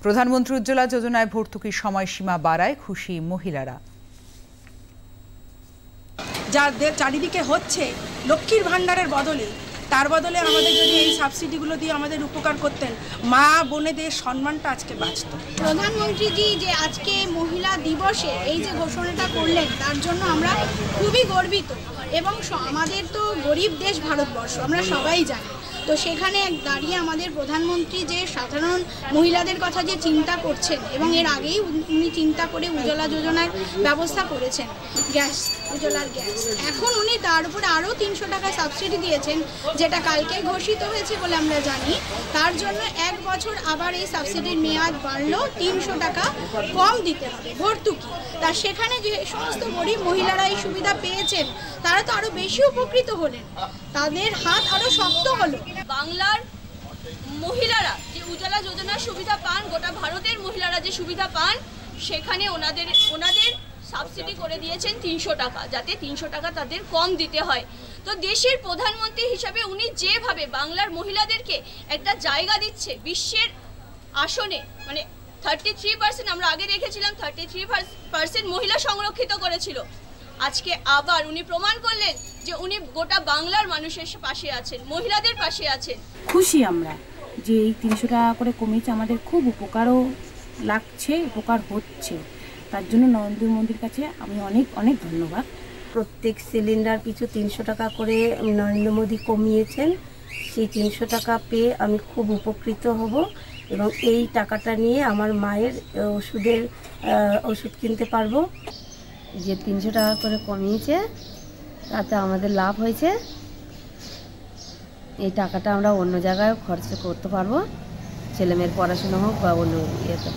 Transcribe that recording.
প্রধানমন্ত্রী উজ্জ্বলা যোজনায় ভর্তুকির সময়সীমা বাড়ায় খুশি মহিলারা। যাদের চারিদিকে হচ্ছে লক্ষ্মীর ভাণ্ডারের বদলে, তার বদলে আমাদের যদি এই সাবসিডিগুলো দিয়ে আমাদের উপকার করতেন, মা বোনেদের সম্মানটা আজকে বাঁচত। প্রধানমন্ত্রীজি যে আজকে মহিলা দিবসে এই যে ঘোষণাটা করলেন, তার জন্য আমরা খুবই গর্বিত। এবং আমাদের তো গরিব দেশ ভারতবর্ষ, আমরা সবাই জানি। তো সেখানে দাঁড়িয়ে আমাদের প্রধানমন্ত্রী যে সাধারণ মহিলাদের কথা যে চিন্তা করছেন, এবং এর আগেই উনি চিন্তা করে উজ্জ্বলা যোজনার ব্যবস্থা করেছেন, গ্যাস, উজ্জ্বলার গ্যাস। এখন উনি তার উপরে আরও 300 টাকা সাবসিডি দিয়েছেন, যেটা কালকে ঘোষিত হয়েছে বলে আমরা জানি। তার জন্য 1 বছর আবার এই সাবসিডির মেয়াদ বাড়লো, 300 টাকা কম দিতে হবে ভর্তুকি। তা সেখানে যে সমস্ত গরিব মহিলারা এই সুবিধা পেয়েছেন, তারা তো আরও বেশি উপকৃত হলেন, তাদের হাত আরও শক্ত হলো। বাংলার মহিলারা যে উজ্জ্বলা যোজনার সুবিধা পান, গোটা ভারতের মহিলারা যে সুবিধা পান, সেখানে ওনাদের সাবসিডি করে দিয়েছেন 300 টাকা, যাতে 300 টাকা তাদের কম দিতে হয়। তো দেশের প্রধানমন্ত্রী হিসাবে উনি যেভাবে বাংলার মহিলাদেরকে একটা জায়গা দিচ্ছে বিশ্বের আসনে, মানে 33%, আমরা আগে দেখেছিলাম 33% মহিলা সংরক্ষিত করেছিল। আজকে আবার উনি প্রমাণ করলেন যে উনি গোটা বাংলার মানুষের পাশে আছেন, মহিলাদের পাশে আছেন। খুশি আমরা যে এই 300 টাকা করে কমিয়েছে, আমাদের খুব উপকারও লাগছে, উপকার হচ্ছে। তার জন্য নরেন্দ্র মোদীর কাছে আমি অনেক অনেক ধন্যবাদ। প্রত্যেক সিলিন্ডার পিছু 300 টাকা করে নরেন্দ্র মোদী কমিয়েছেন। সেই 300 টাকা পেয়ে আমি খুব উপকৃত হব এবং এই টাকাটা নিয়ে আমার মায়ের ওষুধ কিনতে পারবো। যে 300 টাকা করে কমিয়েছে, তাতে আমাদের লাভ হয়েছে। এই টাকাটা আমরা অন্য জায়গায় খরচ করতে পারবো, ছেলেমেয়ের পড়াশোনা হোক বা অন্য ইয়েতে।